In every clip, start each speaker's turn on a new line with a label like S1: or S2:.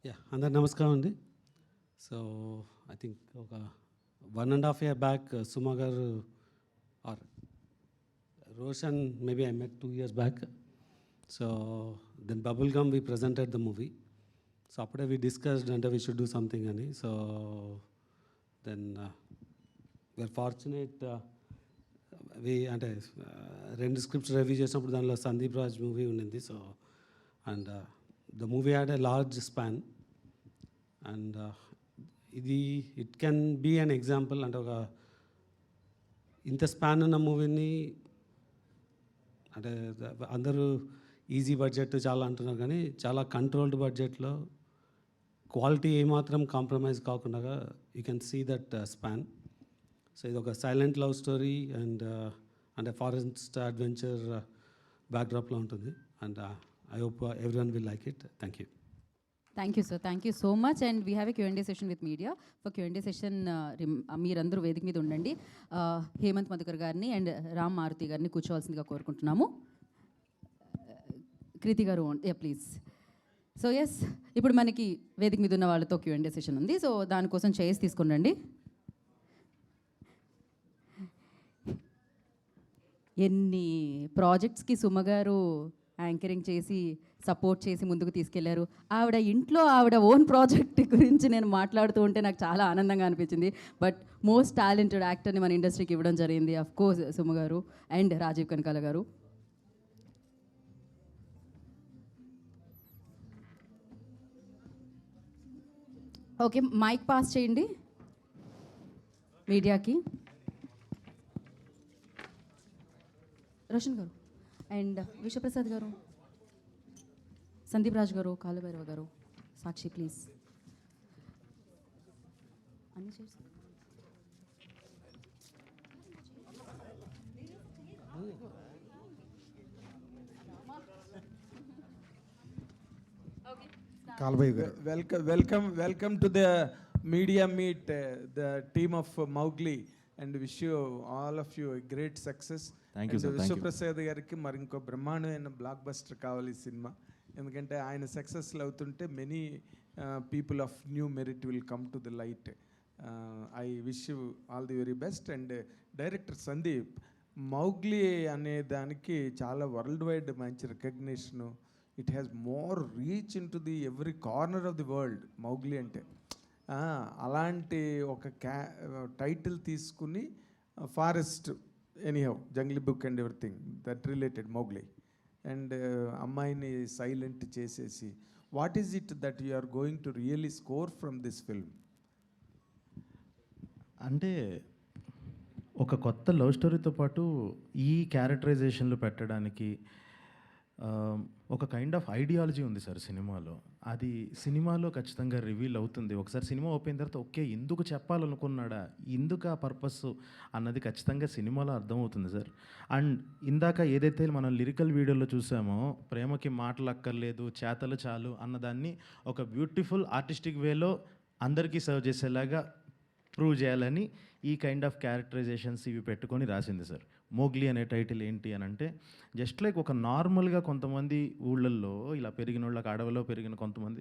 S1: Yeah అందరు నమస్కారం అండి. సో ఐ థింక్ ఒక 1.5 year back Suma garu or Roshan maybe I met 2 years back. So then bubble gum we presented the movie. So అప్పుడే we discussed అంటే we should do something అని. So then we are fortunate అంటే రెండు scripts review చేసినప్పుడు దానిలో Sandeep Raj movie ఉండింది. So and the movie had a large span and ఇది it can be an example. అంటే ఒక ఇంత స్పాన్ ఉన్న మూవీని అంటే అందరూ ఈజీ బడ్జెట్ చాలా అంటున్నారు, కానీ చాలా కంట్రోల్డ్ బడ్జెట్లో క్వాలిటీ ఏమాత్రం కాంప్రమైజ్ కాకుండా you can see that span. So ఇది ఒక సైలెంట్ లవ్ స్టోరీ అండ్ అంటే ఫారెస్ట్ అడ్వెంచర్ బ్యాక్డ్రాప్లో ఉంటుంది. And I hope everyone will like it. Thank you.
S2: Thank you, sir. Thank you so much. And we have a Q&A session with media. For Q&A session, మీరందరూ వేదిక మీద ఉండండి. హేమంత్ మధుకర్ గారిని and Ram Maruti గారిని కూర్చోవాల్సిందిగా కోరుకుంటున్నాము. కృతి గారు ప్లీజ్. సో ఎస్, ఇప్పుడు మనకి వేదిక మీద ఉన్న వాళ్ళతో Q&A సెషన్ ఉంది. సో దానికోసం చైర్స్ తీసుకుని రండి. ఎన్ని ప్రాజెక్ట్స్కి సుమ గారు యాంకరింగ్ చేసి సపోర్ట్ చేసి ముందుకు తీసుకెళ్లారు. ఆవిడ ఓన్ ప్రాజెక్ట్ గురించి నేను మాట్లాడుతూ ఉంటే నాకు చాలా ఆనందంగా అనిపించింది. బట్ మోస్ట్ టాలెంటెడ్ యాక్టర్ని మన ఇండస్ట్రీకి ఇవ్వడం జరిగింది అఫ్ కోర్స్ సుమ గారు అండ్ రాజీవ్ కనకాల గారు. ఓకే, మైక్ పాస్ చేయండి మీడియాకి. రోషన్ గారు అండ్ విశ్వప్రసాద్ గారు, సందీప్ రాజ్ గారు, కాలుభైరవ గారు, సాక్షి ప్లీజ్. అన్ని చేసి
S3: Welcome to the media meet, the team of Mowgli, and wish you all of you a great success.
S4: Thank you sir.
S3: Vishwaprasad గారికి మరి ఇంకో బ్రహ్మాండమైన బ్లాక్ బస్టర్ కావాలి ఈ సినిమా. ఎందుకంటే ఆయన సక్సెస్ఫుల్ అవుతుంటే many people of new merit will come to the light. I wish you all the very best. And director Sandeep, Mowgli అనే దానికి చాలా వరల్డ్ వైడ్ మంచి recognition. It has more reach in to the every corner of the world. Mowgli అంటే అలాంటి ఒక title తీసుకుని forest anyhow jungle book and everything that related Mowgli and అమ్మాయిని silent చేసేసి what is it that you are going to really score from this film?
S4: అంటే ఒక కొత్త love స్టోరీతో పాటు ఈ క్యారెక్టరైజేషన్లు పెట్టడానికి ఒక కైండ్ ఆఫ్ ఐడియాలజీ ఉంది సార్ సినిమాలో. అది సినిమాలో ఖచ్చితంగా రివీల్ అవుతుంది. ఒకసారి సినిమా ఓపెన్ తర్వాత ఓకే ఎందుకు చెప్పాలనుకున్నాడా, ఎందుకు ఆ పర్పస్ అన్నది ఖచ్చితంగా సినిమాలో అర్థమవుతుంది సార్. అండ్ ఇందాక ఏదైతే మనం లిరికల్ వీడియోలో చూసామో ప్రేమకి మాటలు అక్కర్లేదు చేతలు చాలు అన్నదాన్ని ఒక బ్యూటిఫుల్ ఆర్టిస్టిక్ వేలో అందరికీ సర్వ్ చేసేలాగా ప్రూవ్ చేయాలని ఈ కైండ్ ఆఫ్ క్యారెక్టరైజేషన్స్ ఇవి పెట్టుకొని రాసింది సార్. మోగ్లీ అనే టైటిల్ ఏంటి అని అంటే జస్ట్ లైక్ ఒక నార్మల్గా కొంతమంది ఊళ్ళల్లో ఇలా పెరిగిన వాళ్ళకి అడవిలో పెరిగిన కొంతమంది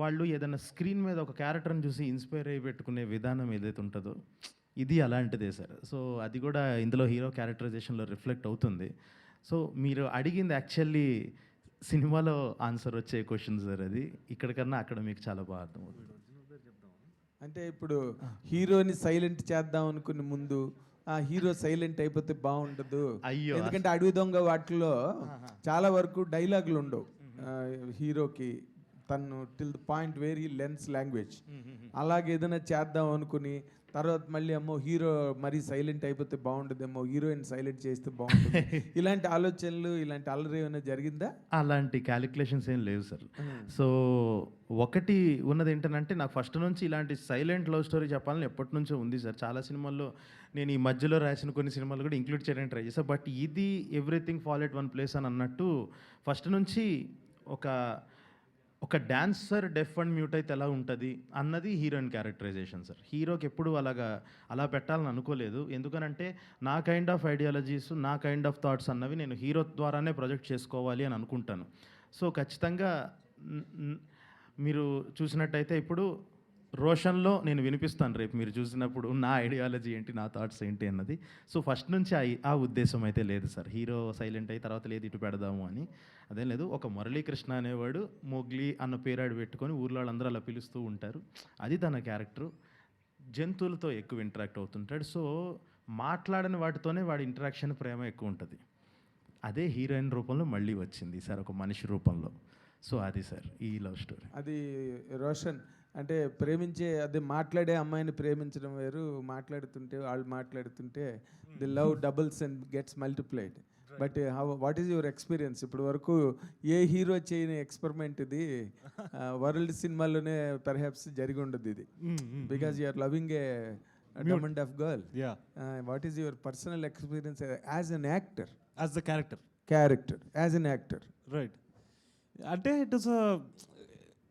S4: వాళ్ళు ఏదైనా స్క్రీన్ మీద ఒక క్యారెక్టర్ని చూసి ఇన్స్పైర్ అయ్యి పెట్టుకునే విధానం ఏదైతే ఉంటుందో ఇది అలాంటిదే సార్. సో అది కూడా ఇందులో హీరో క్యారెక్టరైజేషన్లో రిఫ్లెక్ట్ అవుతుంది. సో మీరు అడిగింది యాక్చువల్లీ సినిమాలో ఆన్సర్ వచ్చే క్వశ్చన్ సార్. అది ఇక్కడికన్నా అక్కడ మీకు చాలా బాగా అర్థమవుతుంది.
S3: అంటే ఇప్పుడు హీరోని సైలెంట్ చేద్దాం అనుకునే ముందు ఆ హీరో సైలెంట్ అయిపోతే బాగుండదు.
S4: అయ్యో,
S3: ఎందుకంటే అడవి దొంగ వాటిలో చాలా వరకు డైలాగులు ఉండవు హీరోకి, తను till the point where he learns language. అలాగే ఏదైనా చేద్దాం అనుకుని తర్వాత మళ్ళీ అమ్మో హీరో మరీ సైలెంట్ అయిపోతే బాగుంటుందేమో, హీరోయిన్ సైలెంట్ చేస్తే బాగుంటుంది, ఇలాంటి ఆలోచనలు ఇలాంటి అల్లరి ఏమైనా జరిగిందా?
S4: అలాంటి క్యాలిక్యులేషన్స్ ఏం లేవు సార్. సో ఒకటి ఉన్నది ఏంటంటే నాకు ఫస్ట్ నుంచి ఇలాంటి సైలెంట్ లవ్ స్టోరీ చెప్పాలని ఎప్పటి నుంచో ఉంది సార్. చాలా సినిమాల్లో నేను ఈ మధ్యలో రాసిన కొన్ని సినిమాలు కూడా ఇంక్లూడ్ చేయడానికి ట్రై చేశాను. బట్ ఇది everything fall at one place అని అన్నట్టు ఫస్ట్ నుంచి ఒక డాన్సర్ డెఫ్ అండ్ మ్యూట్ అయితే ఎలా ఉంటుంది అన్నది హీరోయిన్ క్యారెక్టరైజేషన్ సార్. హీరోకి ఎప్పుడు అలా పెట్టాలని అనుకోలేదు. ఎందుకనంటే నా కైండ్ ఆఫ్ ఐడియాలజీస్, నా కైండ్ ఆఫ్ థాట్స్ అన్నవి నేను హీరో ద్వారానే ప్రొజెక్ట్ చేసుకోవాలి అని అనుకుంటాను. సో ఖచ్చితంగా మీరు చూసినట్టయితే ఇప్పుడు రోషన్లో నేను వినిపిస్తాను రేపు మీరు చూసినప్పుడు నా ఐడియాలజీ ఏంటి, నా థాట్స్ ఏంటి అన్నది. సో ఫస్ట్ నుంచి ఆ ఉద్దేశం అయితే లేదు సార్, హీరో సైలెంట్ అయ్యి తర్వాత లేదు ఇటు పెడదాము అని అదేం లేదు. ఒక మురళీకృష్ణ అనేవాడు మోగ్లీ అన్న పేరాడు పెట్టుకొని ఊర్లో వాళ్ళందరూ అలా పిలుస్తూ ఉంటారు, అది తన క్యారెక్టరు. జంతువులతో ఎక్కువ ఇంటరాక్ట్ అవుతుంటాడు, సో మాట్లాడని వాటితోనే వాడి ఇంటరాక్షన్ ప్రేమ ఎక్కువ ఉంటుంది. అదే హీరోయిన్ రూపంలో మళ్ళీ వచ్చింది సార్, ఒక మనిషి రూపంలో. సో అది సార్ ఈ లవ్ స్టోరీ.
S3: అది రోషన్ అంటే ప్రేమించే అదే మాట్లాడే అమ్మాయిని ప్రేమించడం వేరు, మాట్లాడుతుంటే వాళ్ళు మాట్లాడుతుంటే the love doubles and gets multiplied. But what is your experience? ఇప్పుడు వరకు ఏ హీరో చేయని ఎక్స్పెరిమెంట్ ఇది, వరల్డ్ సినిమాలోనే పర్హాప్స్ జరిగి ఉండదు ఇది, because you're loving a diamond of girl. What is your personal experience as an actor?
S5: As the character
S3: as an actor.
S5: Right, అంటే ఇట్ ఇస్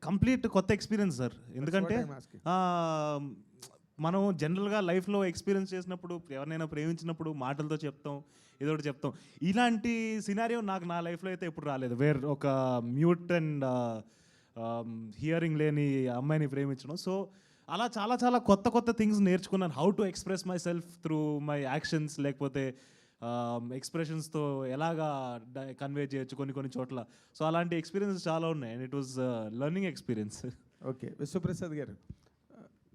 S5: కంప్లీట్ కొత్త ఎక్స్పీరియన్స్ సార్. ఎందుకంటే
S3: I'm asking.
S5: మనం జనరల్గా లైఫ్లో ఎక్స్పీరియన్స్ చేసినప్పుడు ఎవరినైనా ప్రేమించినప్పుడు మాటలతో చెప్తాం, ఏదో ఒకటి చెప్తాం. ఇలాంటి సినారియో నాకు నా లైఫ్లో అయితే ఎప్పుడు రాలేదు, వేర్ ఒక మ్యూట్ అండ్ హియరింగ్ లేని అమ్మాయిని ప్రేమించడం. సో అలా చాలా చాలా కొత్త కొత్త థింగ్స్ నేర్చుకున్నాను, how to express my self through my actions, లేకపోతే ఎక్స్ప్రెషన్స్తో ఎలాగా కన్వే చేయొచ్చు కొన్ని కొన్ని చోట్ల. సో అలాంటి ఎక్స్పీరియన్స్ చాలా ఉన్నాయి, and it was learning experience.
S3: Okay, Vishwaprasad గారు,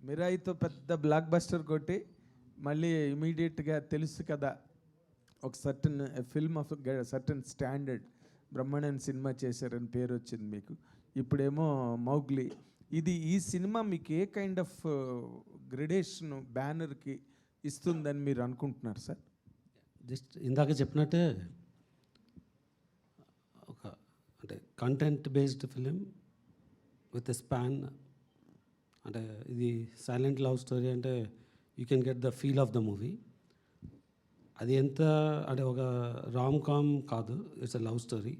S3: మిరాయితో పెద్ద బ్లాక్ బస్టర్ కొట్టి మళ్ళీ ఇమీడియట్గా తెలుసు కదా ఒక certain film of certain standard బ్రహ్మాండం సినిమా చేశారని పేరు వచ్చింది మీకు. ఇప్పుడేమో మౌగ్లీ. ఈ సినిమా మీకు ఏ కైండ్ ఆఫ్ గ్రెడేషన్ బ్యానర్కి ఇస్తుందని మీరు అనుకుంటున్నారు సార్?
S1: జస్ట్ ఇందాక చెప్పినట్టే ఒక అంటే content based film with a span. అంటే ఇది సైలెంట్ లవ్ స్టోరీ అంటే you can get the feel of the movie. అది ఎంత అంటే ఒక రామ్ కామ్ కాదు, it's a love story.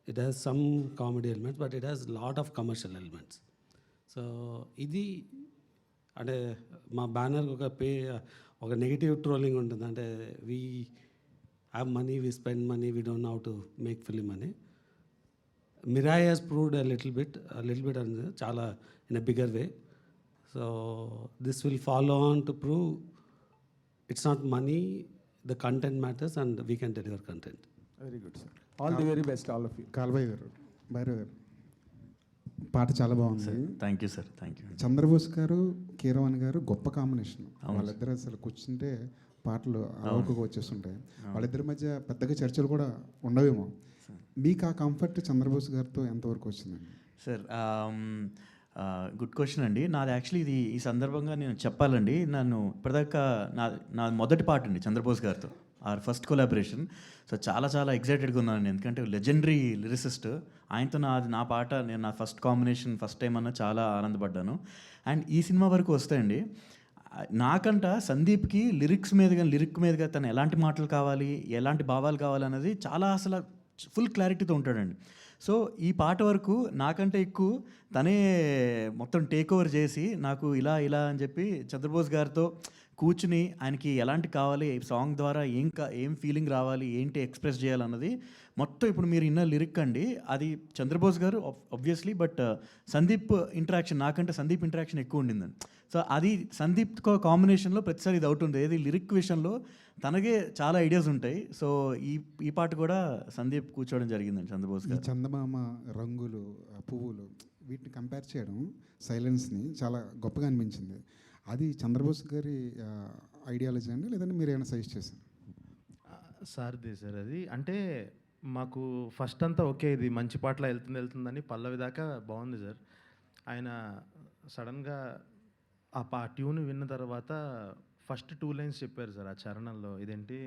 S1: It has some comedy elements, but it has lot of commercial elements. So ఇది అంటే మా బ్యానర్ ఒక నెగిటివ్ ట్రోలింగ్ ఉంటుంది, అంటే we have money, we spend money, we don't know how to make film అని. Mirai has proved little bit అనేది చాలా in a bigger way. So this will follow on to prove it's not money, the content matters and we can deliver content.
S3: Very good sir, all the very best all of you.
S6: కాల్బాయ్ గారు, భైరవ్ గారు, పాట చాలా బాగుంది.
S7: Thank you sir, thank you.
S6: Chandrabose గారు, కీరవాణి గారు గొప్ప combination. వాళ్ళిద్దరు అసలు కూర్చుంటే పాటలు అలవకగా వచ్చేస్తుంటాయి. వాళ్ళిద్దరి మధ్య పెద్దగా చర్చలు కూడా ఉండవేమో. మీకు ఆ కంఫర్ట్ చంద్రబోస్ గారితో ఎంతవరకు వచ్చిందండి?
S7: సార్ గుడ్ క్వశ్చన్ అండి. నాది యాక్చువల్లీ ఈ సందర్భంగా నేను చెప్పాలండి, నన్ను ఇప్పటిదాకా నా మొదటి పాట అండి చంద్రబోస్ గారితో, ఆర్ ఫస్ట్ కొలాబరేషన్. సో చాలా చాలా ఎక్సైటెడ్గా ఉన్నాను, ఎందుకంటే లెజెండరీ లిరిసిస్ట్ ఆయనతో నా పాట, నేను నా ఫస్ట్ కాంబినేషన్ ఫస్ట్ టైం అన్న చాలా ఆనందపడ్డాను. అండ్ ఈ సినిమా వరకు వస్తాయండి, నాకంట సందీప్కి లిరిక్ మీదుగా తను ఎలాంటి మాటలు కావాలి, ఎలాంటి భావాలు కావాలన్నది చాలా అసలు ఫుల్ క్లారిటీతో ఉంటాడండి. సో ఈ పాట వరకు నాకంటే ఎక్కువ తనే మొత్తం టేక్ ఓవర్ చేసి నాకు ఇలా అని చెప్పి చంద్రబోస్ గారితో కూర్చుని ఆయనకి ఎలాంటి కావాలి, సాంగ్ ద్వారా ఏం ఫీలింగ్ రావాలి, ఏంటి ఎక్స్ప్రెస్ చేయాలన్నది మొత్తం ఇప్పుడు మీరు ఇన్న లిరిక్ అండి, అది చంద్రబోస్ గారు ఆబ్వియస్లీ, బట్ సందీప్ ఇంటరాక్షన్, నాకంటే సందీప్ ఇంటరాక్షన్ ఎక్కువ ఉండిందండి. సో అది సందీప్ కాంబినేషన్లో ప్రతిసారి ఇది అవుట్ ఉంది, ఏది లిరిక్ విషయంలో తనకే చాలా ఐడియాస్ ఉంటాయి. సో ఈ పాట కూడా సందీప్ కూర్చోవడం జరిగిందండి చంద్రబోస్
S6: ఈ
S7: గారు.
S6: చందమామ రంగులు, పువ్వులు, వీటిని కంపేర్ చేయడం, సైలెన్స్ని చాలా గొప్పగా అనిపించింది. అది చంద్రబోస్ గారి ఐడియాలజీ అండి, లేదంటే మీరు ఏమైనా సజెస్ట్ చేశారు?
S4: సార్దే సార్ అది. అంటే మాకు ఫస్ట్ అంతా ఓకే, ఇది మంచి పాటలో వెళ్తుందని పల్లవి దాకా బాగుంది సార్. ఆయన సడన్గా ఆ ట్యూన్ విన్న తర్వాత ఫస్ట్ 2 లైన్స్ చెప్పారు సార్ ఆ చరణంలో. ఇదేంటి,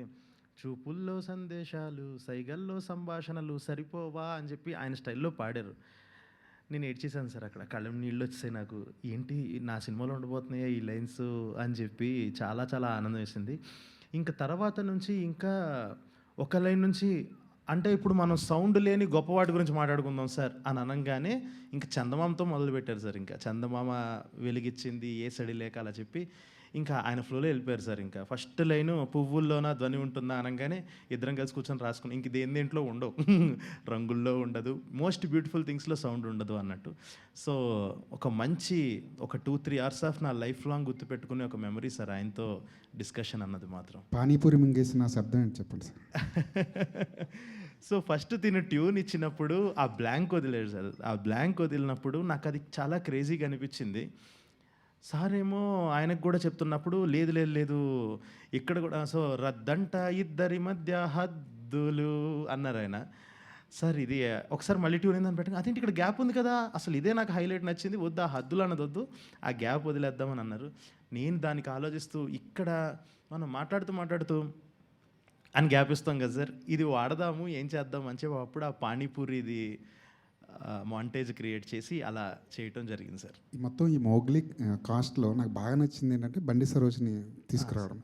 S4: చూపుల్లో సందేశాలు, సైగల్లో సంభాషణలు సరిపోవా అని చెప్పి ఆయన స్టైల్లో పాడారు. నేను ఏడ్చేసాను సార్, అక్కడ కళ్ళ నీళ్ళు వచ్చేసాయి నాకు. ఏంటి నా సినిమాలో ఉండబోతున్నాయా ఈ లైన్స్ అని చెప్పి చాలా చాలా ఆనందం వేసింది. ఇంకా తర్వాత నుంచి ఇంకా ఒక లైన్ నుంచి, అంటే ఇప్పుడు మనం సౌండ్ లేని గొప్పవాటి గురించి మాట్లాడుకుందాం సార్ అని అనగానే ఇంకా చందమామతో మొదలు పెట్టారు సార్. ఇంకా చందమామ వెలిగించింది ఏ సడి లేక అలా చెప్పి ఇంకా ఆయన ఫ్లోలో వెళ్ళిపోయారు సార్. ఇంకా ఫస్ట్ లైను పువ్వుల్లోన ధ్వని ఉంటుందా అనగానే ఇద్దరం కలిసి కూర్చొని రాసుకుని ఇంక దేంట్లో ఉండవు, రంగుల్లో ఉండదు, మోస్ట్ బ్యూటిఫుల్ థింగ్స్లో సౌండ్ ఉండదు అన్నట్టు. సో ఒక మంచి ఒక 2-3 hours ఆఫ్ నా లైఫ్ లాంగ్ గుర్తుపెట్టుకునే ఒక మెమరీ సార్ ఆయనతో డిస్కషన్ అన్నది మాత్రం.
S6: పానీపూరి మింగేసిన శబ్దం ఏంటి చెప్పండి సార్.
S4: సో ఫస్ట్ తిను ట్యూన్ ఇచ్చినప్పుడు ఆ బ్లాంక్ వదిలేడు సార్. ఆ బ్లాంక్ వదిలినప్పుడు నాకు అది చాలా క్రేజీగా అనిపించింది. సార్ ఏమో ఆయనకు కూడా చెప్తున్నప్పుడు లేదు లేదు లేదు ఇక్కడ కూడా సో రద్దంట ఇద్దరి మధ్య హద్దులు అన్నారు ఆయన. సార్ ఇది ఒకసారి మళ్ళీ ట్యూన్ ఏందని పెట్టండి, అదేంటి ఇక్కడ గ్యాప్ ఉంది కదా, అసలు ఇదే నాకు హైలైట్ నచ్చింది, వద్దు ఆ హద్దులు అన్నది వద్దు, ఆ గ్యాప్ వదిలేద్దామని అన్నారు. నేను దానికి ఆలోచిస్తూ ఇక్కడ మనం మాట్లాడుతూ అని గ్యాప్ ఇస్తాం కదా సార్, ఇది వాడదాము ఏం చేద్దాం అని చెప్పి అప్పుడు ఆ పానీపూరిది మాంటేజ్ క్రియేట్ చేసి అలా చేయటం జరిగింది సార్.
S6: ఈ మొత్తం ఈ మోగ్లీ కాస్ట్లో నాకు బాగా నచ్చింది ఏంటంటే బండి సరోజ్ని తీసుకురావడం.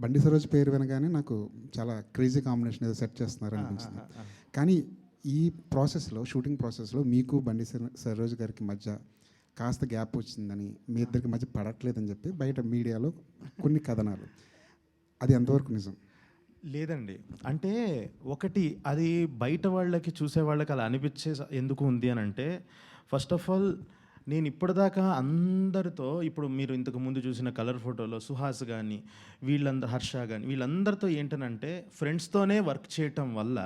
S6: బండి సరోజ్ పేరు వినగానే నాకు చాలా క్రేజీ కాంబినేషన్ ఏదో సెట్ చేస్తున్నారు అనిపించింది. కానీ ఈ ప్రాసెస్లో, షూటింగ్ ప్రాసెస్లో మీకు బండి సరోజ్ గారికి మధ్య కాస్త గ్యాప్ వచ్చిందని, మీ ఇద్దరికి మధ్య పడట్లేదని చెప్పి బయట మీడియాలో కొన్ని కథనాలు, అది ఎంతవరకు నిజం?
S4: లేదండి, అంటే ఒకటి అది బయట వాళ్ళకి చూసే వాళ్ళకి అలా అనిపించే ఎందుకు ఉంది అని అంటే, ఫస్ట్ ఆఫ్ ఆల్ నేను ఇప్పటిదాకా అందరితో, ఇప్పుడు మీరు ఇంతకు ముందు చూసిన కలర్ ఫోటోలో సుహాస్ కానీ హర్ష కానీ వీళ్ళందరితో ఏంటనంటే ఫ్రెండ్స్తోనే వర్క్ చేయటం వల్ల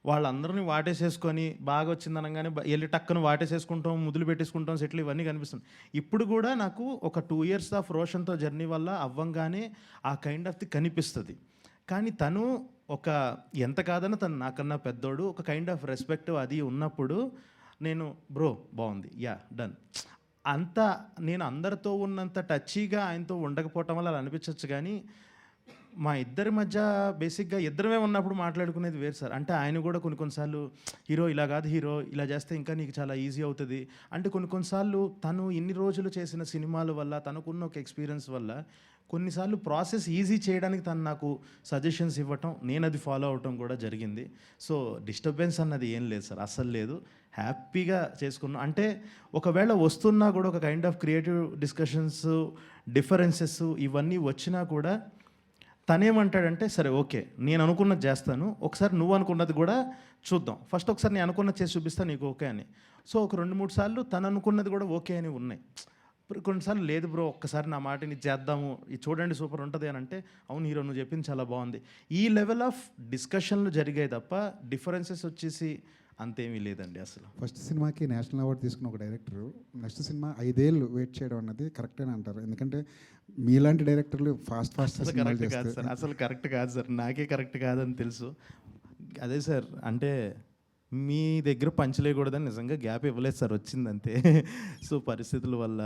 S4: వాళ్ళందరినీ వాటేసేసుకొని బాగా వచ్చిందనగానే వెళ్ళి టక్కును వాటేసేసుకుంటాం, ముద్దులు పెట్టేసుకుంటాం, సెటిల్ ఇవన్నీ కనిపిస్తుంది. ఇప్పుడు కూడా నాకు ఒక 2 years ఆఫ్ రోషన్తో జర్నీ వల్ల అవ్వంగానే ఆ కైండ్ ఆఫ్ ది కనిపిస్తుంది. కానీ తను ఒక ఎంత కాదన్నా తను నాకన్నా పెద్దోడు, ఒక కైండ్ ఆఫ్ రెస్పెక్ట్ అది ఉన్నప్పుడు నేను బ్రో బాగుంది యా డన్ అంత నేను అందరితో ఉన్నంత టచీగా ఆయనతో ఉండకపోవటం వల్ల అలా అనిపించవచ్చు. కానీ మా ఇద్దరి మధ్య బేసిక్గా ఇద్దరమే ఉన్నప్పుడు మాట్లాడుకునేది వేరు సార్. అంటే ఆయన కూడా కొన్నిసార్లు హీరో ఇలా కాదు, హీరో ఇలా చేస్తే ఇంకా నీకు చాలా ఈజీ అవుతుంది అంటే, కొన్నిసార్లు తను ఇన్ని రోజులు చేసిన సినిమాల వల్ల తనకున్న ఒక ఎక్స్పీరియన్స్ వల్ల కొన్నిసార్లు ప్రాసెస్ ఈజీ చేయడానికి తను నాకు సజెషన్స్ ఇవ్వటం, నేను అది ఫాలో అవటం కూడా జరిగింది. సో డిస్టర్బెన్స్ అన్నది ఏం లేదు సార్, అస్సలు లేదు, హ్యాపీగా చేసుకున్నాం. అంటే ఒకవేళ వస్తున్నా కూడా ఒక kind of creative discussions, differences ఇవన్నీ వచ్చినా కూడా తనేమంటాడంటే సరే ఓకే నేను అనుకున్నది చేస్తాను, ఒకసారి నువ్వు అనుకున్నది కూడా చూద్దాం, ఫస్ట్ ఒకసారి నేను అనుకున్నది చేసి చూపిస్తాను నీకు ఓకే అని. సో ఒక 2-3 సార్లు తను అనుకున్నది కూడా ఓకే అని ఉన్నాయి. కొన్నిసార్లు లేదు బ్రో ఒక్కసారి నా మాటని చేద్దాము, ఇది చూడండి సూపర్ ఉంటుంది అని అంటే అవును హీరో నువ్వు చెప్పింది చాలా బాగుంది. ఈ లెవెల్ ఆఫ్ డిస్కషన్లు జరిగాయి తప్ప డిఫరెన్సెస్ వచ్చేసి అంతేమీ లేదండి అసలు.
S6: ఫస్ట్ సినిమాకి నేషనల్ అవార్డు తీసుకున్న ఒక డైరెక్టర్ నెక్స్ట్ సినిమా 5 ఏళ్ళు వెయిట్ చేయడం అన్నది కరెక్ట్ అని అంటారు. ఎందుకంటే మీలాంటి డైరెక్టర్లు ఫాస్ట్
S4: కరెక్ట్ కాదు సార్, అసలు కరెక్ట్ కాదు సార్, నాకే కరెక్ట్ కాదని తెలుసు. అదే సార్ అంటే మీ దగ్గర పంచలేయకూడదని నిజంగా గ్యాప్ ఇవ్వలేదు సార్, వచ్చిందంతే. సో పరిస్థితుల వల్ల.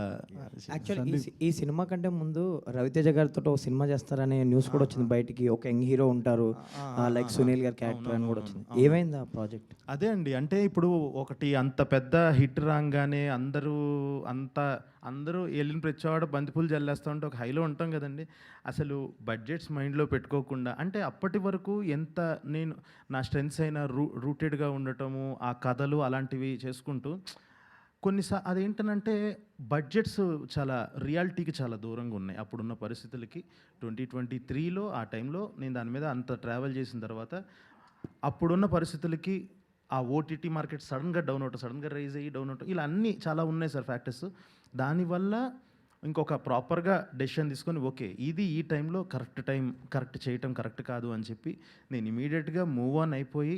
S8: యాక్చువల్లీ ఈ సినిమా కంటే ముందు రవితేజ గారితో ఒక సినిమా చేస్తారనే న్యూస్ కూడా వచ్చింది బయటికి, ఒక యంగ్ హీరో ఉంటారు లైక్ సునీల్ గారి క్యారెక్టర్ అని కూడా వచ్చింది. ఏమైంది ఆ ప్రాజెక్ట్?
S4: అదే అండి, అంటే ఇప్పుడు ఒకటి అంత పెద్ద హిట్ రాగానే అందరూ వెళ్ళిన ప్రతివాడు బంతిపూలు జల్లేస్తూ ఉంటే ఒక హైలో ఉంటాం కదండి. అసలు బడ్జెట్స్ మైండ్లో పెట్టుకోకుండా, అంటే అప్పటి వరకు ఎంత నేను నా స్ట్రెంగ్స్ అయినా రూటెడ్గా ఉండటము, ఆ కథలు అలాంటివి చేసుకుంటూ అదేంటనంటే బడ్జెట్స్ చాలా రియాలిటీకి చాలా దూరంగా ఉన్నాయి అప్పుడున్న పరిస్థితులకి. 2023లో ఆ టైంలో నేను దాని మీద అంత ట్రావెల్ చేసిన తర్వాత అప్పుడున్న పరిస్థితులకి ఆ ఓటీటీ మార్కెట్ సడన్గా డౌన్ అవటం, సడన్గా రైజ్ అయ్యి డౌన్ అవటం, ఇలా అన్నీ చాలా ఉన్నాయి సార్ ఫ్యాక్టర్స్. దానివల్ల ఇంకొక ప్రాపర్గా డెసిషన్ తీసుకొని ఓకే ఇది ఈ టైంలో కరెక్ట్ చేయటం కరెక్ట్ కాదు అని చెప్పి నేను ఇమీడియట్గా మూవ్ ఆన్ అయిపోయి,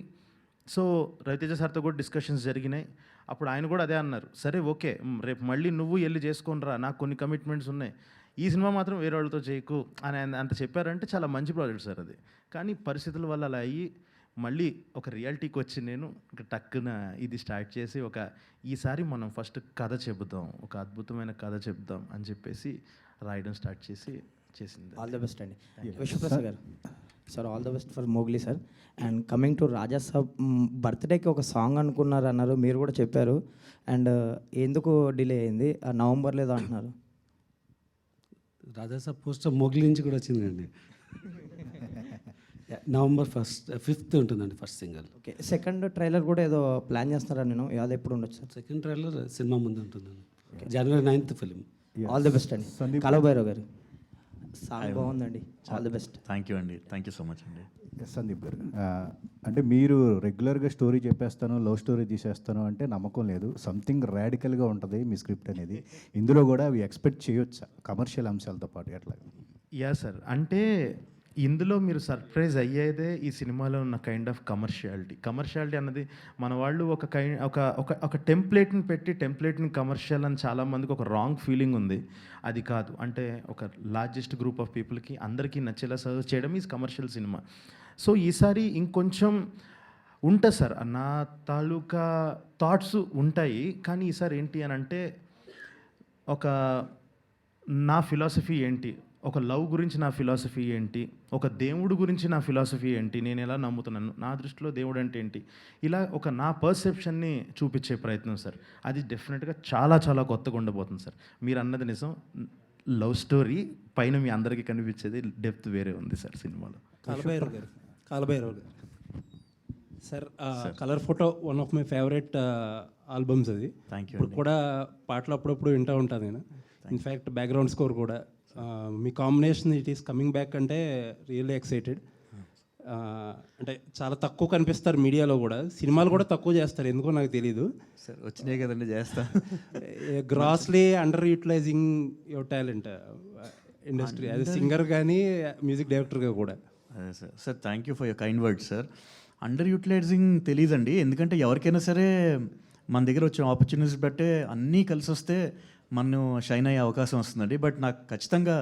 S4: సో రవితేజ సార్తో కూడా డిస్కషన్స్ జరిగినాయి. అప్పుడు ఆయన కూడా అదే అన్నారు, సరే ఓకే రేపు మళ్ళీ నువ్వు వెళ్ళి చేసుకొని రా, నాకు కొన్ని కమిట్మెంట్స్ ఉన్నాయి, ఈ సినిమా మాత్రం వేరే వాళ్ళతో చేయకు అని అంత చెప్పారంటే చాలా మంచి ప్రాజెక్ట్ సార్ అది. కానీ పరిస్థితుల వల్ల అలా అయ్యి మళ్ళీ ఒక రియాలిటీకి వచ్చి నేను టక్కున ఇది స్టార్ట్ చేసి ఈసారి మనం ఫస్ట్ కథ చెబుదాం, ఒక అద్భుతమైన కథ చెప్దాం అని చెప్పేసి రాయడం స్టార్ట్ చేసింది.
S8: ఆల్ ద బెస్ట్ అండి. Vishwaprasad garu sir, all the best for Mowgli sir. And coming to Raja Saab, బర్త్డేకి ఒక సాంగ్ అనుకున్నారు అన్నారు, మీరు కూడా చెప్పారు. అండ్ ఎందుకు డిలే అయింది? నవంబర్ లేదో అంటున్నారు.
S1: రాజాసాబ్ పోస్టర్ మోగ్లీ నుంచి కూడా వచ్చిందండి. November 5th ఉంటుందండి first single.
S8: Okay, second trailer కూడా ఏదో ప్లాన్ చేస్తున్నారా? నేను అది ఎప్పుడు ఉండొచ్చు సార్?
S1: సెకండ్ ట్రైలర్ సినిమా ముందు ఉంటుందండి. January 9th film.
S8: All the best అండి.
S9: సందీప్
S8: కలభైరవ్ గారు సాంగ్ బాగుందండి. All the best.
S7: Thank you అండి, థ్యాంక్ యూ సో మచ్ అండి.
S9: సందీప్ గారు, అంటే మీరు రెగ్యులర్గా స్టోరీ చెప్పేస్తాను, లవ్ స్టోరీ తీసేస్తాను అంటే నమ్మకం లేదు. సంథింగ్ రాడికల్గా ఉంటుంది మీ స్క్రిప్ట్ అనేది. ఇందులో కూడా అవి ఎక్స్పెక్ట్ చేయొచ్చా కమర్షియల్ అంశాలతో పాటు ఎట్లా?
S4: యా సార్, అంటే ఇందులో మీరు సర్ప్రైజ్ అయ్యేదే ఈ సినిమాలో ఉన్న కైండ్ ఆఫ్ కమర్షియాలిటీ అన్నది మన వాళ్ళు ఒక టెంప్లెట్ని పెట్టి టెంప్లెట్ని కమర్షియల్ అని చాలామందికి ఒక రాంగ్ ఫీలింగ్ ఉంది. అది కాదు, అంటే ఒక లార్జెస్ట్ గ్రూప్ ఆఫ్ పీపుల్కి అందరికీ నచ్చేలా సర్వ్ చేయడం ఈజ్ కమర్షియల్ సినిమా. సో ఈసారి ఇంకొంచెం ఉంటుంది సార్, నా తాలూకా థాట్స్ ఉంటాయి. కానీ ఈసారి ఏంటి అని అంటే ఒక నా ఫిలాసఫీ ఏంటి, ఒక లవ్ గురించి నా ఫిలాసఫీ ఏంటి, ఒక దేవుడు గురించి నా ఫిలాసఫీ ఏంటి, నేను ఎలా నమ్ముతున్నాను, నా దృష్టిలో దేవుడు అంటే ఏంటి, ఇలా ఒక నా పర్సెప్షన్ని చూపించే ప్రయత్నం సార్. అది డెఫినెట్గా చాలా చాలా కొత్తగా ఉండబోతుంది సార్. మీరు అన్నది నిజం, లవ్ స్టోరీ పైన మీ అందరికీ కనిపించేది డెప్త్ వేరే ఉంది సార్ సినిమాలో.
S10: Kaalabhairav garu sir, colour photo one of my favourite albums అది.
S7: Thank you.
S10: ఇప్పుడు కూడా పాటలు అప్పుడప్పుడు వింటూ ఉంటాను నేను. ఇన్ఫ్యాక్ట్ బ్యాక్గ్రౌండ్ స్కోర్ కూడా మీ combination it is coming back అంటే రియల్లీ ఎక్సైటెడ్. అంటే చాలా తక్కువ కనిపిస్తారు మీడియాలో కూడా, సినిమాలు కూడా తక్కువ చేస్తారు, ఎందుకో నాకు తెలీదు
S7: సార్. వచ్చినాయి కదండి, చేస్తా.
S10: Grossly under utilizing your talent industry as a singer కానీ మ్యూజిక్ డైరెక్టర్గా కూడా.
S7: అదే sir. Sir thank you for your kind word sir. Under utilizing తెలియదండి, ఎందుకంటే ఎవరికైనా సరే మన దగ్గర వచ్చిన ఆపర్చునిటీస్ బట్టే అన్నీ కలిసి వస్తే మనం షైన్ అయ్యే అవకాశం వస్తుందండి. బట్ నాకు ఖచ్చితంగా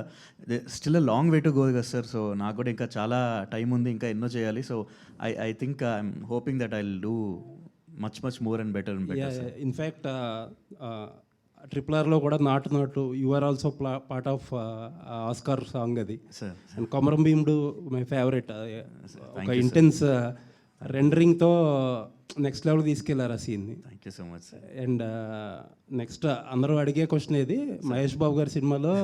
S7: still long way to go కదా సార్. సో నాకు కూడా ఇంకా చాలా టైం ఉంది, ఇంకా ఎన్నో చేయాలి. So I think I'm hoping that I will do much more and better.
S10: In fact RRRలో కూడా Naatu you are also part of Oscar song అది sir. And Komaram Bheemudu my favourite. ఒక ఇంటెన్స్ రెండరింగ్తో నెక్స్ట్ లెవెల్ తీసుకెళ్లారు ఆ సీన్ని.
S7: Thank you so much sir.
S10: And next అందరూ అడిగే క్వశ్చన్ ఏది, మహేష్ బాబు గారి సినిమాలో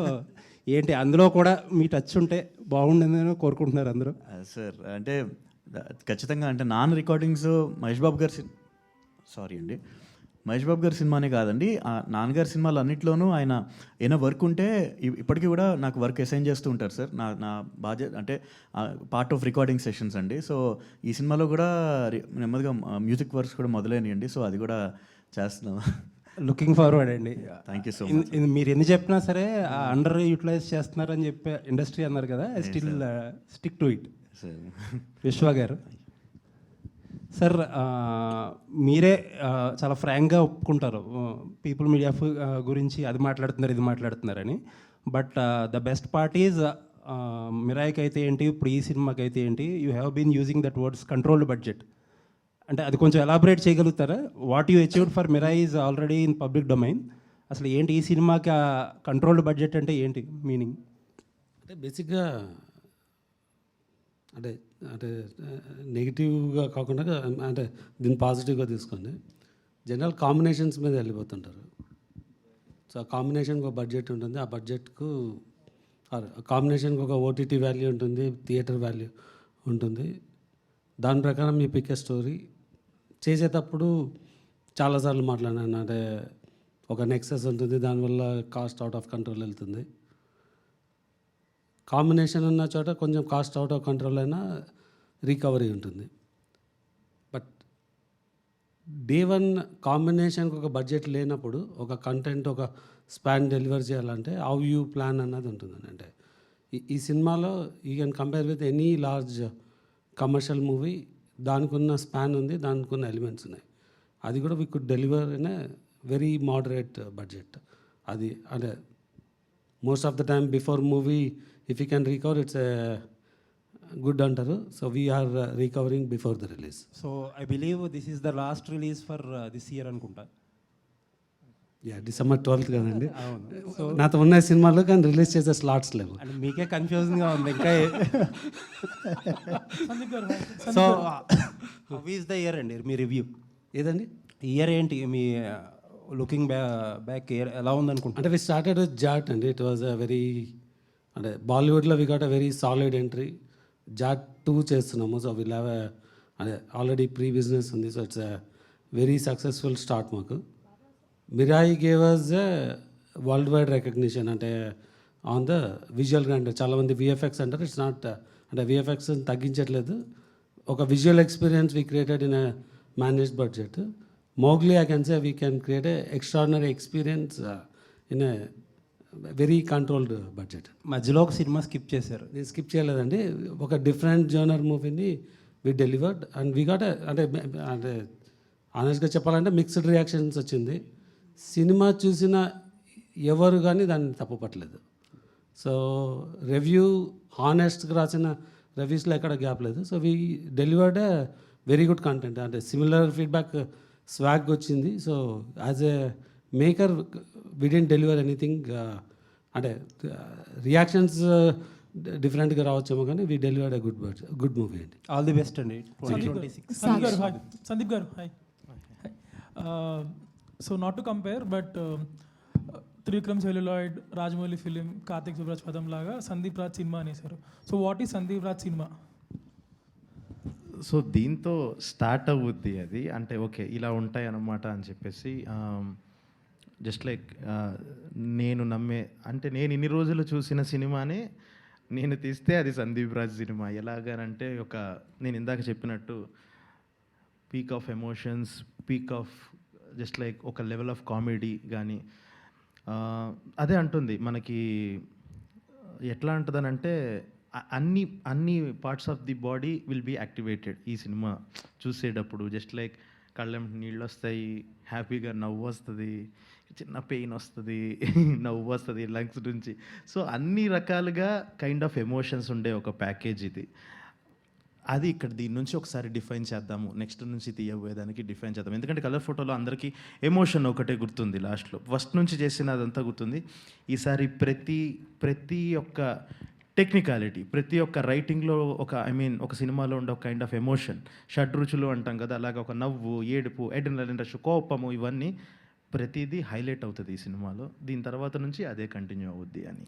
S10: ఏంటి, అందులో కూడా మీ టచ్ ఉంటే బాగుండేదని కోరుకుంటున్నారు అందరూ.
S7: సార్ అంటే ఖచ్చితంగా అంటే నాన్ రికార్డింగ్స్ మహేష్ బాబు గారి మహేష్ బాబు గారి సినిమానే కాదండి, నాన్నగారి సినిమాలు అన్నింటిలోనూ ఆయన ఏమైనా వర్క్ ఉంటే ఇప్పటికీ కూడా నాకు వర్క్ అసైన్ చేస్తూ ఉంటారు సార్. నా బాధ్యత అంటే పార్ట్ ఆఫ్ రికార్డింగ్ సెషన్స్ అండి. సో ఈ సినిమాలో కూడా నెమ్మదిగా మ్యూజిక్ వర్క్స్ కూడా మొదలైనాయండి. సో అది కూడా చేస్తున్నాం.
S10: లుకింగ్ ఫార్వర్డ్ అండి.
S7: Thank you so much.
S10: మీరు ఎన్ని చెప్పినా సరే అండర్ యూటిలైజ్ చేస్తున్నారని చెప్పే ఇండస్ట్రీ అన్నారు కదా, I still stick to it. విశ్వ గారు సార్, మీరే చాలా ఫ్రాంక్గా ఒప్పుకుంటారు పీపుల్ మీడియా గురించి అది మాట్లాడుతున్నారు ఇది మాట్లాడుతున్నారని. But the best part is మిరాయికి అయితే ఏంటి, ఇప్పుడు ఈ సినిమాకి అయితే ఏంటి, you have been using that words controlled budget. అంటే అది కొంచెం ఎలాబరేట్ చేయగలుగుతారా? What you achieved for Mirai is already in public domain. అసలు ఏంటి ఈ సినిమాకి కంట్రోల్డ్ బడ్జెట్ అంటే ఏంటి మీనింగ్?
S1: అంటే బేసిక్గా అంటే అంటే నెగిటివ్గా కాకుండా అంటే దీన్ని పాజిటివ్గా తీసుకోండి. జనరల్ కాంబినేషన్స్ మీద వెళ్ళిపోతుంటారు. సో ఆ కాంబినేషన్కి ఒక బడ్జెట్ ఉంటుంది, ఆ బడ్జెట్కు కాంబినేషన్కి ఒక ఓటీటీ వాల్యూ ఉంటుంది, థియేటర్ వాల్యూ ఉంటుంది. దాని ప్రకారం మీ పిక్ స్టోరీ చేసేటప్పుడు చాలాసార్లు మాట్లాడాను. అంటే ఒక నెక్సెస్ ఉంటుంది, దానివల్ల కాస్ట్ అవుట్ ఆఫ్ కంట్రోల్ వెళ్తుంది. కాంబినేషన్ ఉన్న చోట కొంచెం కాస్ట్ అవుట్ ఆఫ్ కంట్రోల్ అయినా రికవరీ ఉంటుంది. బట్ డే వన్ కాంబినేషన్కి ఒక బడ్జెట్ లేనప్పుడు ఒక కంటెంట్ ఒక స్పాన్ డెలివర్ చేయాలంటే హౌ యూ ప్లాన్ అన్నది ఉంటుంది. అంటే ఈ సినిమాలో you can compare with any large commercial movie, దానికి ఉన్న స్పాన్ ఉంది, దానికి ఉన్న ఎలిమెంట్స్ ఉన్నాయి. అది కూడా we could deliver in a very moderate budget. అది అంటే most of the time before movie if you can recover it's good అంటారు. So we're recovering before the release.
S10: So I believe this is the last release for this year అనుకుంటా.
S1: Yeah, December 12th కదండి.
S10: అవును. So
S1: నాతో ఉన్న సినిమాలో కానీ release చేసే slots లేవు.
S10: అంటే మీకే కన్ఫ్యూజింగ్గా ఉంది ఇంకా. So how is the year అండి మీ రివ్యూ?
S1: ఏదండి
S10: ఇయర్ ఏంటి మీ లుకింగ్ బ్యాక్ ఇయర్ ఎలా ఉందనుకుంటా?
S1: అంటే వి స్టార్టెడ్ విత్ జాట్ అండి. ఇట్ వాజ్ అ వెరీ అంటే బాలీవుడ్లో we got a very solid entry. Jaat 2 చేస్తున్నాము. సో విల్ హ్యావ్ అదే ఆల్రెడీ ప్రీ బిజినెస్ ఉంది. So it's a very successful start మాకు. Mirai gave us a world wide recognition అంటే on the visual అంటే చాలామంది VFX అంటారు. ఇట్స్ నాట్ అంటే విఎఫ్ఎక్స్ తగ్గించట్లేదు. ఒక visual experience we created in a managed budget. Mowgli I can say we can create a extraordinary experience in a very controlled budget.
S10: మధ్యలో ఒక cinema skip చేశారు.
S1: నేను స్కిప్ చేయలేదండి. ఒక డిఫరెంట్ జోనర్ మూవీని వి డెలివర్డ్ అండ్ వీ గాట్ అంటే అంటే ఆనెస్ట్గా చెప్పాలంటే మిక్స్డ్ రియాక్షన్స్ వచ్చింది. సినిమా చూసిన ఎవరు కానీ దాన్ని తప్పుపట్టలేదు. సో రివ్యూ హానెస్ట్గా రాసిన రివ్యూస్లో ఎక్కడ గ్యాప్ లేదు. So we delivered a very good content. అంటే సిమిలర్ ఫీడ్బ్యాక్ స్వాగ్ వచ్చింది. So as a maker we didn't deliver anything. అంటే రియాక్షన్స్ డిఫరెంట్గా రావచ్చేమో కానీ we delivered a good movie అండి.
S10: ఆల్ ది బెస్ట్ అండి. 2026.
S11: Sandeep garu hi. So not to compare but Trivikram celluloid, Rajamouli film, Karthik Subbaraj పదం లాగా సందీప్ రాజ్ సినిమా అనేసారు. So what is Sandeep Raj cinema?
S4: So దీంతో స్టార్ట్ అవుద్ది అది. అంటే ఓకే ఇలా ఉంటాయి అన్నమాట అని చెప్పేసి జస్ట్ లైక్ నేను నమ్మే అంటే నేను ఇన్ని రోజులు చూసిన సినిమానే నేను తీస్తే అది సందీప్ రాజ్ సినిమా. ఎలాగనంటే ఒక నేను ఇందాక చెప్పినట్టు peak of emotions, peak of just like ఒక లెవెల్ ఆఫ్ కామెడీ కానీ అదే అంటుంది మనకి. ఎట్లా ఉంటుందనంటే అన్ని parts of the body will be activated ఈ సినిమా చూసేటప్పుడు. జస్ట్ లైక్ కళ్ళెం నీళ్ళు వస్తాయి, హ్యాపీగా నవ్వు వస్తుంది, చిన్న పెయిన్ వస్తుంది, నవ్వు వస్తుంది లంగ్స్ నుంచి. సో అన్ని రకాలుగా కైండ్ ఆఫ్ ఎమోషన్స్ ఉండే ఒక ప్యాకేజ్ ఇది. అది ఇక్కడ దీని నుంచి ఒకసారి డిఫైన్ చేద్దాము, నెక్స్ట్ నుంచి తీయబోయేదానికి డిఫైన్ చేద్దాం. ఎందుకంటే కలర్ ఫోటోలో అందరికీ ఎమోషన్ ఒకటే గుర్తుంది, లాస్ట్లో ఫస్ట్ నుంచి చేసిన అదంతా గుర్తుంది. ఈసారి ప్రతి ఒక్క టెక్నికాలిటీ, ప్రతి ఒక్క రైటింగ్లో ఒక ఒక సినిమాలో ఉండే ఒక కైండ్ ఆఫ్ ఎమోషన్, షడ్రుచులు అంటాం కదా, అలాగే ఒక నవ్వు, ఏడుపు, అడ్రినలిన్ రష్, కోపము, ఇవన్నీ ప్రతిదీ హైలైట్ అవుతుంది ఈ సినిమాలో. దీని తర్వాత నుంచి అదే కంటిన్యూ అవుద్ది అని.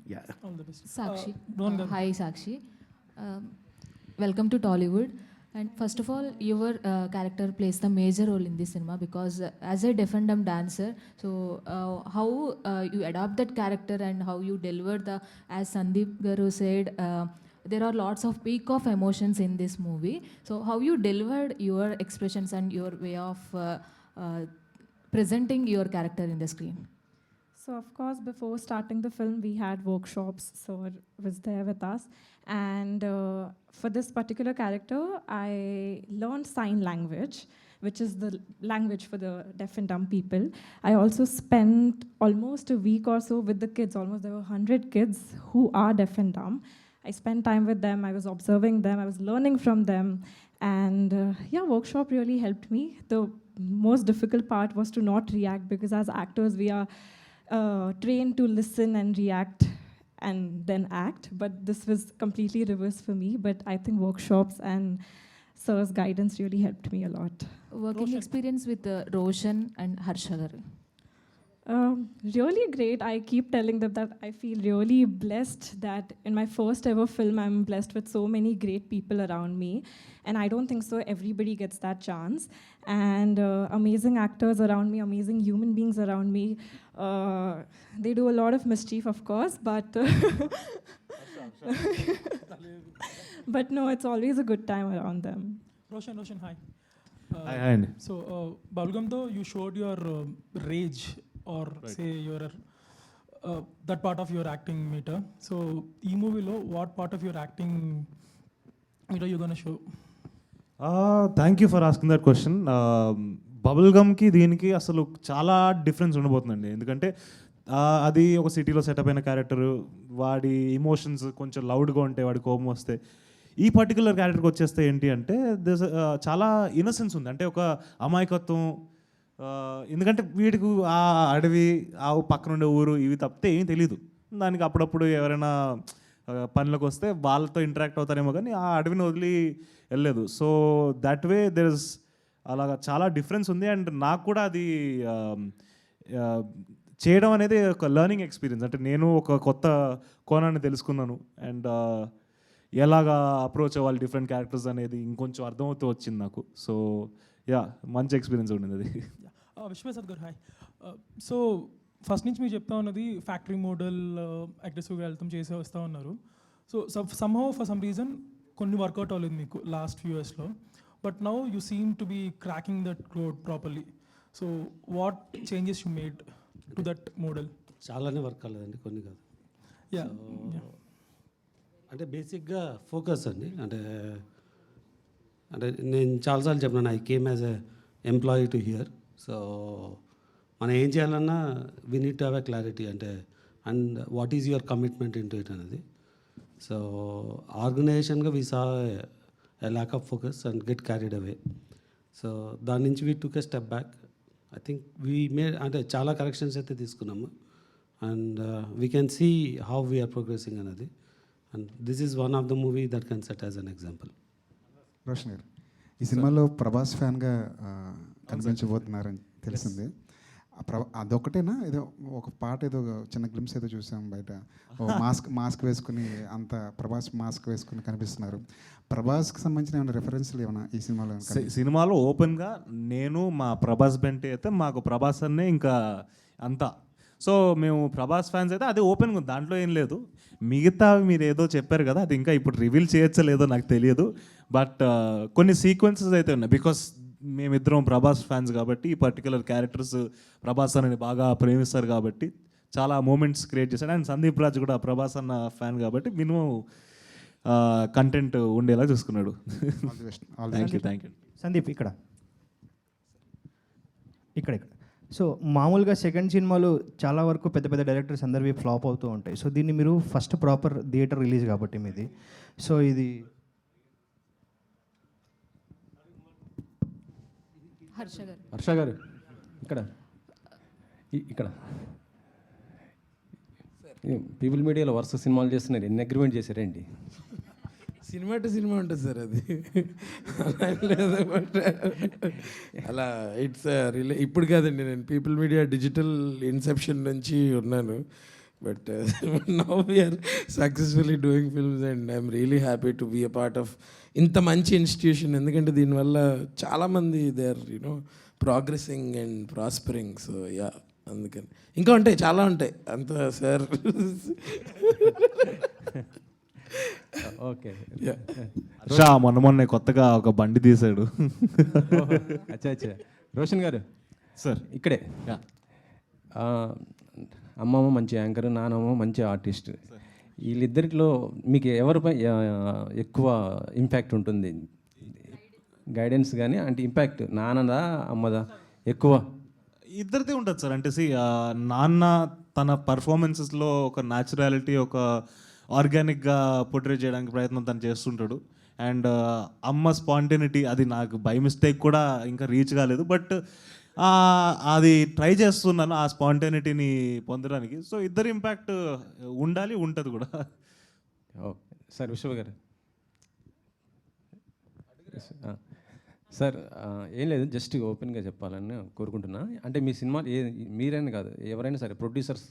S12: Sakshi. Hi Sakshi. Welcome to Tollywood. And first of all, your character plays the major role in this cinema because as a deaf and dumb dancer, so how you adopt that character and how you deliver the, as Sandeep Garu said, there are lots of peak of emotions in this movie. So how you delivered your expressions and your way of presenting your character in the screen?
S13: So of course, before starting the film, we had workshops. Sir was there with us, and for this particular character, I learned sign language, which is the language for the deaf and dumb people. I also spent almost a week or so with the kids. Almost there were 100 kids who are deaf and dumb. I spent time with them. I was observing them. I was learning from them, and yeah, workshop really helped me. The most difficult part was to not react, because as actors we are trained to listen and react and then act, but this was completely reverse for me. But I think workshops and sir's guidance really helped me a lot.
S12: Working experience with Roshan and Harsha garu.
S13: Really great. I keep telling them that I feel really blessed that in my first ever film, I'm blessed with so many great people around me. And I don't think so everybody gets that chance. And amazing actors around me, amazing human beings around me. They do a lot of mischief, of course, but but no, it's always a good time around them.
S11: Roshan, hi.
S5: Hi, Andy.
S11: So Bubblegum, though, you showed your rage, or say your that part of your acting meter. So ee movie lo what part of your acting meter you gonna show?
S5: Thank you for asking that question. Bubble గమ్కి దీనికి అసలు చాలా difference ఉండబోతుందండి. ఎందుకంటే అది ఒక సిటీలో setup అయిన character, వాడి ఎమోషన్స్ కొంచెం లౌడ్గా ఉంటే, వాడి కోపం వస్తే. ఈ పర్టికులర్ క్యారెక్టర్కి వచ్చేస్తే ఏంటి అంటే చాలా ఇన్నసెన్స్ ఉంది, అంటే ఒక అమాయకత్వం. ఎందుకంటే వీడికి ఆ అడవి, ఆ పక్కన ఉండే ఊరు ఇవి తప్పితే ఏం తెలీదు. దానికి అప్పుడప్పుడు ఎవరైనా పనులకు వస్తే వాళ్ళతో ఇంటరాక్ట్ అవుతారేమో, కానీ ఆ అడవిని వదిలి వెళ్ళలేదు. So that way there is అలాగా చాలా డిఫరెన్స్ ఉంది. అండ్ నాకు కూడా అది చేయడం అనేది ఒక లెర్నింగ్ ఎక్స్పీరియన్స్. అంటే నేను ఒక కొత్త కోణాన్ని తెలుసుకున్నాను, అండ్ ఎలాగా అప్రోచ్ అవ్వాలి డిఫరెంట్ క్యారెక్టర్స్ అనేది ఇంకొంచెం అర్థమవుతూ వచ్చింది నాకు. సో యా, మంచి ఎక్స్పీరియన్స్ ఉండింది అది.
S11: Vishwasad garu, hi. So first నుంచి మీరు చెప్తా ఉన్నది ఫ్యాక్టరీ మోడల్ అగ్రెసివ్గా వెళ్తాం చేసే వస్తూ ఉన్నారు. So somehow for some reason కొన్ని వర్కౌట్ అవ్వలేదు మీకు లాస్ట్ ఫ్యూ ఇయర్స్లో, but now you seem to be cracking that code properly. So what changes you made to that model?
S1: చాలానే వర్క్ అవ్వలేదండి, కొన్ని కాదు.
S11: యా
S1: అంటే బేసిక్గా ఫోకస్ అండి. అంటే నేను చాలాసార్లు చెప్పినాను, I came as a employee to here. So మనం ఏం చేయాలన్నా we need to have a clarity, అంటే and what is your commitment in to it అనేది. సో ఆర్గనైజేషన్గా we saw a lack of focus and get carried away. So దాని నుంచి we took a step back. I think we made, అంటే చాలా corrections అయితే తీసుకున్నాము, and we can see how we are progressing అనేది. And this is one of the movie that can set as an example.
S6: Roshan గారు, ఈ సినిమాలో ప్రభాస్ ఫ్యాన్గా కనిపించబోతున్నారని తెలిసింది. అదొకటేనా, ఏదో ఒక పాట, ఏదో చిన్న గ్లిమ్స్ ఏదో చూసాం బయట, మాస్క్ వేసుకుని, అంత ప్రభాస్ మాస్క్ వేసుకుని కనిపిస్తున్నారు. ప్రభాస్కి సంబంధించిన ఏమైనా రెఫరెన్స్లు ఏమైనా ఈ సినిమాలో?
S5: సినిమాలో ఓపెన్గా నేను మా ప్రభాస్ బెంటే అయితే మాకు ప్రభాస్ అన్నే ఇంకా అంతా. సో మేము ప్రభాస్ ఫ్యాన్స్ అయితే అది ఓపెన్గా ఉంది, దాంట్లో ఏం లేదు. మిగతా మీరు ఏదో చెప్పారు కదా, అది ఇంకా ఇప్పుడు రివీల్ చేయొచ్చో లేదో నాకు తెలియదు. బట్ కొన్ని సీక్వెన్సెస్ అయితే ఉన్నాయి, బికాస్ మేమిద్దరం ప్రభాస్ ఫ్యాన్స్ కాబట్టి, ఈ పర్టికులర్ క్యారెక్టర్స్ ప్రభాస్ అని బాగా ప్రేమిస్తారు కాబట్టి చాలా మూమెంట్స్ క్రియేట్ చేశాడు. అండ్ సందీప్ రాజ్ కూడా ప్రభాస్ అన్న ఫ్యాన్ కాబట్టి మినిమం కంటెంట్ ఉండేలా చూసుకున్నాడు. Thank you.
S8: సందీప్ ఇక్కడ. సో మామూలుగా సెకండ్ సినిమాలు చాలా వరకు పెద్ద పెద్ద డైరెక్టర్స్ అందరివి ఫ్లాప్ అవుతూ ఉంటాయి. సో దీన్ని మీరు ఫస్ట్ ప్రాపర్ థియేటర్ రిలీజ్ కాబట్టి మీది, సో ఇది
S10: హర్ష గారు ఇక్కడ పీపుల్ మీడియాలో వరుస సినిమాలు చేస్తున్నారు, ఎన్ని అగ్రిమెంట్ చేశారండి?
S14: సినిమా టు సినిమా ఉంటుంది సార్ అది. లేదు బట్ అలా ఇట్స్ ఇప్పుడు కాదండి, నేను పీపుల్ మీడియా డిజిటల్ ఇన్సెప్షన్ నుంచి ఉన్నాను. But now we're successfully doing films and I'm really happy to be a part of ఇంత మంచి ఇన్స్టిట్యూషన్. ఎందుకంటే దీనివల్ల చాలామంది they are progressing and prospering. So yeah, అందుకని ఇంకా ఉంటాయి, చాలా ఉంటాయి అంత సార్.
S10: ఓకే.
S5: మొన్న కొత్తగా ఒక బండి తీశాడు.
S10: అచ్చా రోషన్ గారు
S5: సార్
S10: ఇక్కడే. అమ్మమ్మ మంచి యాంకర్, నానమ్మ మంచి ఆర్టిస్ట్. వీళ్ళిద్దరిలో మీకు ఎవరిపై ఎక్కువ ఇంపాక్ట్ ఉంటుంది? గైడెన్స్ కానీ అంటే ఇంపాక్ట్ నాన్నదా అమ్మదా ఎక్కువ?
S5: ఇద్దరిది ఉంటుంది సార్. అంటే నాన్న తన పర్ఫార్మెన్సెస్లో ఒక న్యాచురాలిటీ, ఒక ఆర్గానిక్గా పోర్ట్రేట్ చేయడానికి ప్రయత్నం తను చేస్తుంటాడు. అండ్ అమ్మ స్పాంటేనిటీ, అది నాకు బై మిస్టేక్ కూడా ఇంకా రీచ్ కాలేదు, బట్ అది ట్రై చేస్తున్నాను ఆ స్పాంటేనిటీని పొందడానికి. సో ఇద్దరు ఇంపాక్ట్ ఉండాలి, ఉంటుంది కూడా.
S10: సార్ విశ్వ గారు. సార్ ఏం లేదు, జస్ట్ ఓపెన్గా చెప్పాలని కోరుకుంటున్నా. అంటే మీ సినిమా మీరైనా కాదు, ఎవరైనా సరే ప్రొడ్యూసర్స్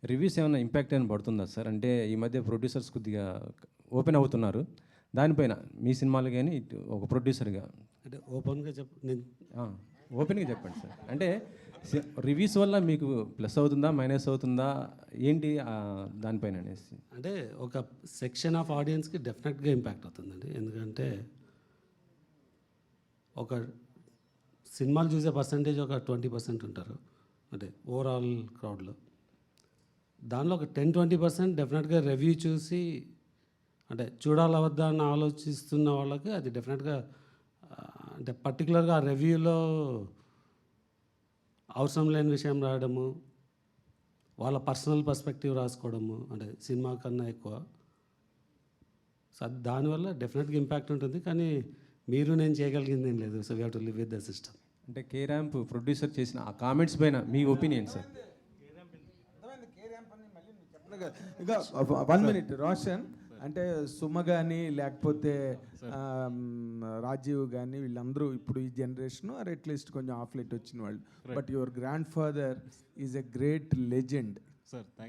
S10: రివ్యూస్ ఏమైనా ఇంపాక్ట్ ఏమైనా పడుతుందా సార్? అంటే ఈ మధ్య ప్రొడ్యూసర్స్ కొద్దిగా ఓపెన్ అవుతున్నారు దానిపైన, మీ సినిమాలు కానీ ఒక ప్రొడ్యూసర్గా.
S1: అంటే ఓపెన్గా
S10: ఓపెన్గా చెప్పండి సార్. అంటే రివ్యూస్ వల్ల మీకు ప్లస్ అవుతుందా మైనస్ అవుతుందా ఏంటి దానిపైన అనేసి?
S1: అంటే ఒక సెక్షన్ ఆఫ్ ఆడియన్స్కి డెఫినెట్గా ఇంపాక్ట్ అవుతుందండి. ఎందుకంటే ఒక సినిమాలు చూసే పర్సంటేజ్ ఒక 20% ఉంటారు, అంటే ఓవరాల్ క్రౌడ్లో. దానిలో ఒక 10-20% డెఫినెట్గా రివ్యూ చూసి అంటే చూడాలా వద్దా అని ఆలోచిస్తున్న వాళ్ళకి అది డెఫినెట్గా, అంటే పర్టికులర్గా ఆ రివ్యూలో అవసరం లేని విషయం రాయడము, వాళ్ళ పర్సనల్ పర్స్పెక్టివ్ రాసుకోవడము, అంటే సినిమా కన్నా ఎక్కువ. సో దానివల్ల డెఫినెట్గా ఇంపాక్ట్ ఉంటుంది. కానీ మీరు నేను చేయగలిగింది ఏం లేదు. So we have to live with the system.
S10: అంటే కే ర్యాంప్ ప్రొడ్యూసర్ చేసిన ఆ కామెంట్స్ పైన మీ ఒపీనియన్ సార్?
S3: ఇంకా 1 minute రోషన్, అంటే సుమ కానీ లేకపోతే రాజీవ్ కానీ వీళ్ళందరూ ఇప్పుడు ఈ జనరేషన్ ఆర్ అట్లీస్ట్ కొంచెం ఆఫ్ లైట్ వచ్చిన వాళ్ళు. But your grandfather is a great legend,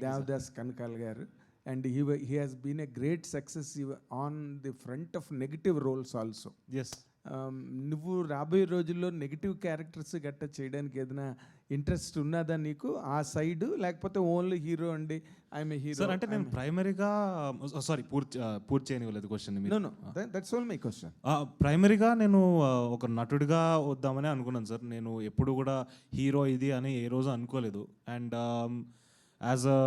S3: Devdas Kanakala garu. And he has been a great success on the front of negative roles also.
S5: Yes.
S3: నువ్వు రాబోయే రోజుల్లో నెగిటివ్ క్యారెక్టర్స్ గట్ట చేయడానికి ఏదైనా ఇంట్రెస్ట్ ఉన్నదా నీకు ఆ సైడ్, లేకపోతే ఓన్లీ హీరో అండి ఐఎమ్ హీరో?
S5: సార్ అంటే నేను ప్రైమరీగా సారీ పూర్తి చేయనివ్వలేదు question.
S3: No that's all my question.
S5: ప్రైమరీగా నేను ఒక నటుడిగా వద్దామని అనుకున్నాను సార్. నేను ఎప్పుడు కూడా హీరో ఇది అని ఏ రోజు అనుకోలేదు. అండ్ యాజ్ అ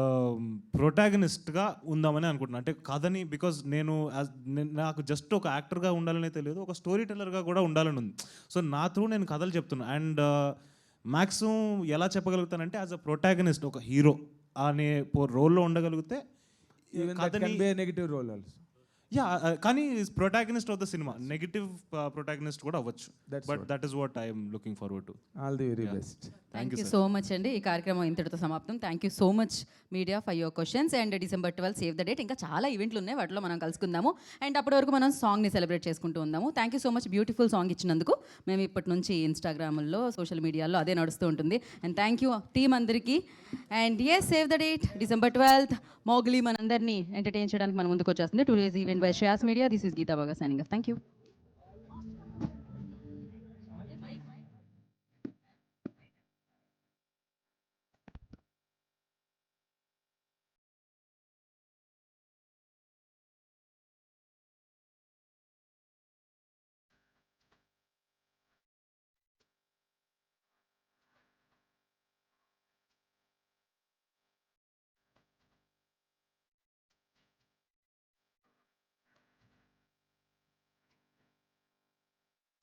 S5: ప్రొటాగనిస్ట్గా ఉందామని అనుకుంటున్నాను. అంటే కథని బికాజ్ నాకు జస్ట్ ఒక యాక్టర్గా ఉండాలనే తెలియదు, ఒక స్టోరీ టెల్లర్గా కూడా ఉండాలని ఉంది. సో నా త్రూ నేను కథలు చెప్తున్నాను. అండ్ మ్యాక్సిమం ఎలా చెప్పగలుగుతానంటే యాజ్ అ ప్రొటాగనిస్ట్ ఒక హీరో అనే రోల్లో ఉండగలిగితే
S3: నెగిటివ్ రోల్ ఆల్సో.
S5: యా, కానీ protagonist of the cinema negative protagonist కూడా అవ్వచ్చు. But that is what I'm looking forward to.
S3: All the very best.
S2: Thank you so much అండి. ఈ కార్యక్రమం ఇంతటితో సమాప్తం. Thank you so much media for your questions. And December 12 save the date. ఇంకా చాలా ఈవెంట్లు ఉన్నాయి, వాటిలో మనం కలుసుకుందాము. అండ్ అప్పటి వరకు మనం సాంగ్ని సెలబ్రేట్ చేసుకుంటూ ఉందాము. Thank you so much beautiful song ఇచ్చినందుకు. మేము ఇప్పటి నుంచి ఇన్స్టాగ్రామ్లో సోషల్ మీడియాలో అదే నడుస్తూ ఉంటుంది. అండ్ థ్యాంక్ యూ టీమ్ అందరికీ. And save the date December 12th. Mowgli మనందరినీ ఎంటర్టైన్ చేయడానికి మన ముందుకు వచ్చేస్తుంది. Today's event by Shreyas media. This is Geetha బాగా సైనింగ్ ఆఫ్. Thank you.